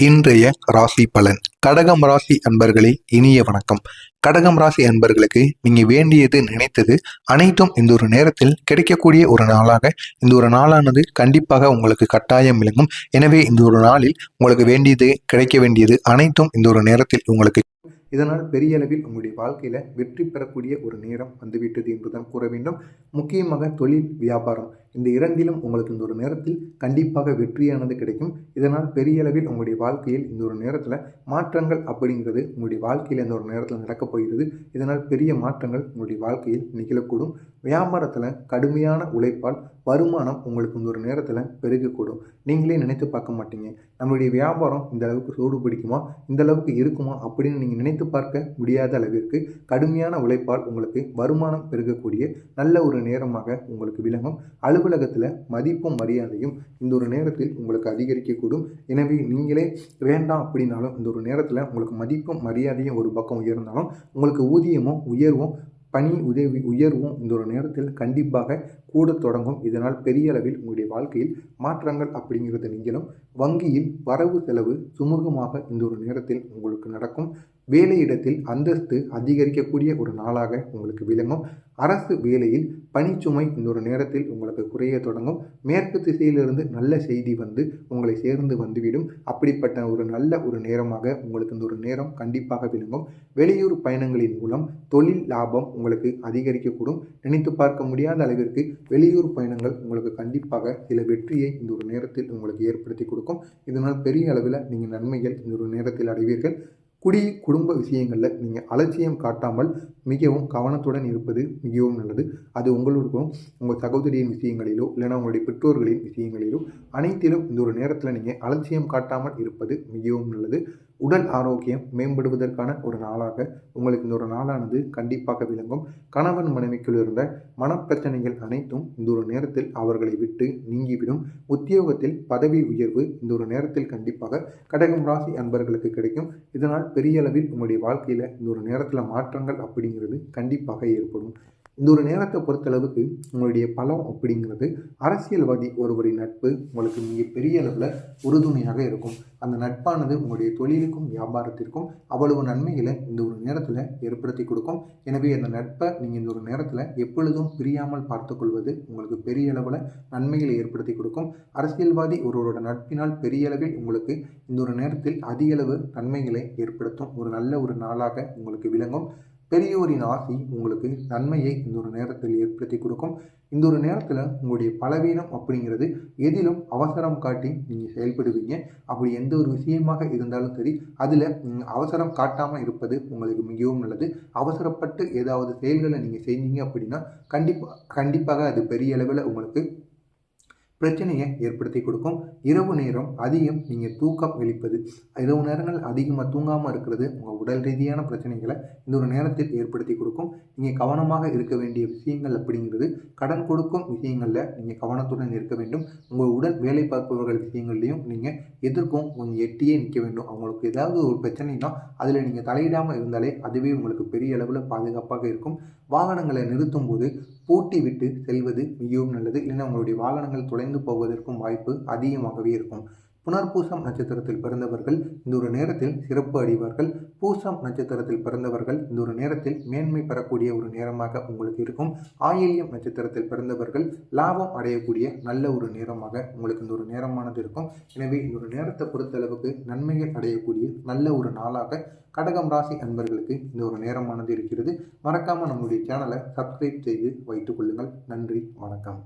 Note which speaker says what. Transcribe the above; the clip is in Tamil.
Speaker 1: இன்றைய ராசி பலன். கடகம் ராசி அன்பர்களே, இனிய வணக்கம். கடகம் ராசி அன்பர்களுக்கு நீங்க வேண்டியது நினைத்தது அனைத்தும் இந்த ஒரு நேரத்தில் கிடைக்கக்கூடிய ஒரு நாளாக இந்த ஒரு நாளானது கண்டிப்பாக உங்களுக்கு கட்டாயம் விளங்கும். எனவே இந்த ஒரு நாளில் உங்களுக்கு வேண்டியது கிடைக்க வேண்டியது அனைத்தும் இந்த ஒரு நேரத்தில் உங்களுக்கு இதனால் பெரிய அளவில் உங்களுடைய வாழ்க்கையில வெற்றி பெறக்கூடிய ஒரு நேரம் வந்துவிட்டது என்றுதான் கூற வேண்டும். முக்கியமாக தொழில், வியாபாரம் இந்த இரண்டிலும் உங்களுக்கு இந்த ஒரு நேரத்தில் கண்டிப்பாக வெற்றியானது கிடைக்கும். இதனால் பெரிய அளவில் உங்களுடைய வாழ்க்கையில் இந்த ஒரு நேரத்தில் மாற்றங்கள் அப்படிங்கிறது உங்களுடைய வாழ்க்கையில் இந்த ஒரு நேரத்தில் நடக்கப் போகிறது. இதனால் பெரிய மாற்றங்கள் உங்களுடைய வாழ்க்கையில் நிகழக்கூடும். வியாபாரத்தில் கடுமையான உழைப்பால் வருமானம் உங்களுக்கு இந்த ஒரு நேரத்தில் பெருகக்கூடும். நீங்களே நினைத்து பார்க்க மாட்டீங்க, நம்மளுடைய வியாபாரம் இந்த அளவுக்கு சூடு பிடிக்குமா, இந்த அளவுக்கு இருக்குமா அப்படின்னு நீங்கள் நினைத்து பார்க்க முடியாத அளவிற்கு கடுமையான உழைப்பால் உங்களுக்கு வருமானம் பெருகக்கூடிய நல்ல ஒரு நேரமாக உங்களுக்கு விளங்கும். அலுவலகத்தில் மதிப்பும் மரியாதையும் இந்த ஒரு நேரத்தில் உங்களுக்கு அதிகரிக்கக்கூடும். எனவே நீங்களே வேண்டாம் அப்படின்னாலும் இந்த ஒரு நேரத்தில் உங்களுக்கு மதிப்பும் மரியாதையும் ஒரு பக்கம் உயர்ந்தாலும் உங்களுக்கு ஊதியமும் உயர்வும் பணி உதவி உயர்வும் இந்த ஒரு நேரத்தில் கண்டிப்பாக கூட தொடங்கும். இதனால் பெரிய அளவில் உங்களுடைய வாழ்க்கையில் மாற்றங்கள் அப்படிங்கிறது நீங்களும். வங்கியில் வரவு செலவு சுமூகமாக இந்த ஒரு நேரத்தில் உங்களுக்கு நடக்கும். வேலையிடத்தில் அந்தஸ்து அதிகரிக்கக்கூடிய ஒரு நாளாக உங்களுக்கு விளங்கும். அரசு வேலையில் பணிச்சுமை இந்த ஒரு நேரத்தில் உங்களுக்கு குறைய தொடங்கும். மேற்கு திசையிலிருந்து நல்ல செய்தி வந்து உங்களை சேர்ந்து வந்துவிடும். அப்படிப்பட்ட ஒரு நல்ல ஒரு நேரமாக உங்களுக்கு இந்த ஒரு நேரம் கண்டிப்பாக விளங்கும். வெளியூர் பயணங்களின் மூலம் தொழில் லாபம் உங்களுக்கு அதிகரிக்கக்கூடும். நினைத்து பார்க்க முடியாத அளவிற்கு வெளியூர் பயணங்கள் உங்களுக்கு கண்டிப்பாக சில வெற்றியை இந்த ஒரு நேரத்தில் உங்களுக்கு ஏற்படுத்தி கொடுக்கும். இதனால் பெரிய அளவில் நீங்கள் நன்மைகள் இந்த ஒரு நேரத்தில் அடைவீர்கள். குடும்ப விஷயங்களில் நீங்கள் அலட்சியம் காட்டாமல் மிகவும் கவனத்துடன் இருப்பது மிகவும் நல்லது. அது உங்களுக்கும் உங்கள் சகோதரியின் விஷயங்களிலோ இல்லைனா உங்களுடைய பெற்றோர்களின் விஷயங்களிலோ அனைத்திலும் இந்த ஒரு நேரத்தில் நீங்கள் அலட்சியம் காட்டாமல் இருப்பது மிகவும் நல்லது. உடல் ஆரோக்கியம் மேம்படுவதற்கான ஒரு நாளாக உங்களுக்கு இந்த ஒரு நாளானது கண்டிப்பாக விளங்கும். கணவன் மனைவிக்குள் இருந்த மனப்பிரச்சனைகள் அனைத்தும் இந்த ஒரு நேரத்தில் அவர்களை விட்டு நீங்கிவிடும். உத்தியோகத்தில் பதவி உயர்வு இந்த ஒரு நேரத்தில் கண்டிப்பாக கடகம் ராசி அன்பர்களுக்கு கிடைக்கும். இதனால் பெரிய அளவில் உங்களுடைய வாழ்க்கையில் இந்த ஒரு நேரத்தில் மாற்றங்கள் அப்படிங்கிறது கண்டிப்பாக ஏற்படும். இந்த ஒரு நேரத்தை பொறுத்தளவுக்கு உங்களுடைய பலம் அப்படிங்கிறது அரசியல்வாதி ஒருவரின் நட்பு உங்களுக்கு மிக பெரிய அளவில் உறுதுணையாக இருக்கும். அந்த நட்பானது உங்களுடைய தொழிலுக்கும் வியாபாரத்திற்கும் அவ்வளவு நன்மைகளை இந்த ஒரு நேரத்தில் ஏற்படுத்தி கொடுக்கும். எனவே அந்த நட்பை நீங்கள் இந்த ஒரு நேரத்தில் எப்பொழுதும் பிரியாமல் பார்த்துக்கொள்வது உங்களுக்கு பெரிய அளவில் நன்மைகளை ஏற்படுத்தி கொடுக்கும். அரசியல்வாதி ஒருவரோட நட்பினால் பெரிய அளவில் உங்களுக்கு இந்த ஒரு நேரத்தில் அதிக அளவு நன்மைகளை ஏற்படுத்தும் ஒரு நல்ல ஒரு நாளாக உங்களுக்கு விளங்கும். பெரியோரின் ஆசி உங்களுக்கு நன்மையை இந்த ஒரு நேரத்தில் ஏற்படுத்தி கொடுக்கும். இந்த ஒரு நேரத்தில் உங்களுடைய பலவீனம் அப்படிங்கிறது எதிலும் அவசரம் காட்டி நீங்கள் செயல்படுவீங்க. அப்படி எந்த ஒரு விஷயமாக இருந்தாலும் சரி, அதில் அவசரம் காட்டாமல் இருப்பது உங்களுக்கு மிகவும் நல்லது. அவசரப்பட்டு ஏதாவது செயல்களை நீங்கள் செஞ்சீங்க அப்படின்னா கண்டிப்பாக அது பெரிய அளவில் உங்களுக்கு பிரச்சனையை ஏற்படுத்தி கொடுக்கும். இரவு நேரம் அதிகம் நீங்கள் தூக்கம் வெளிப்பது, இரவு நேரங்கள் அதிகமாக தூங்காமல் இருக்கிறது உங்கள் உடல் ரீதியான பிரச்சனைகளை இந்த ஒரு நேரத்தில் ஏற்படுத்தி கொடுக்கும். நீங்கள் கவனமாக இருக்க வேண்டிய விஷயங்கள் அப்படிங்கிறது கடன் கொடுக்கும் விஷயங்களில் நீங்கள் கவனத்துடன் இருக்க வேண்டும். உங்கள் உடன் வேலை பார்ப்பவர்கள் விஷயங்கள்லையும் நீங்கள் எதிர்க்கும் கொஞ்சம் எட்டியே நிற்க வேண்டும். அவங்களுக்கு ஏதாவது ஒரு பிரச்சனைனா அதில் நீங்கள் தலையிடாமல் இருந்தாலே அதுவே உங்களுக்கு பெரிய அளவில் பாதுகாப்பாக இருக்கும். வாகனங்களை நிறுத்தும் போது பூட்டி விட்டு செல்வது மிகவும் நல்லது. இல்லைன்னா உங்களுடைய வாகனங்கள் தொலைந்து போவதற்கும் வாய்ப்பு அதிகமாகவே இருக்கும். புனர்பூசம் நட்சத்திரத்தில் பிறந்தவர்கள் இந்த ஒரு நேரத்தில் சிறப்பு அடைவார்கள். பூசம் நட்சத்திரத்தில் பிறந்தவர்கள் இந்த ஒரு நேரத்தில் மேன்மை பெறக்கூடிய ஒரு நேரமாக உங்களுக்கு இருக்கும். ஆயில்யம் நட்சத்திரத்தில் பிறந்தவர்கள் லாபம் அடையக்கூடிய நல்ல ஒரு நேரமாக உங்களுக்கு இந்த ஒரு நேரமானது இருக்கும். எனவே இந்த ஒரு நேரத்தை பொறுத்தளவுக்கு நன்மைகள் அடையக்கூடிய நல்ல ஒரு நாளாக கடகம் ராசி அன்பர்களுக்கு இந்த ஒரு நேரமானது இருக்கிறது. மறக்காமல் நம்முடைய சேனலை சப்ஸ்கிரைப் செய்து வைத்துக் கொள்ளுங்கள். நன்றி, வணக்கம்.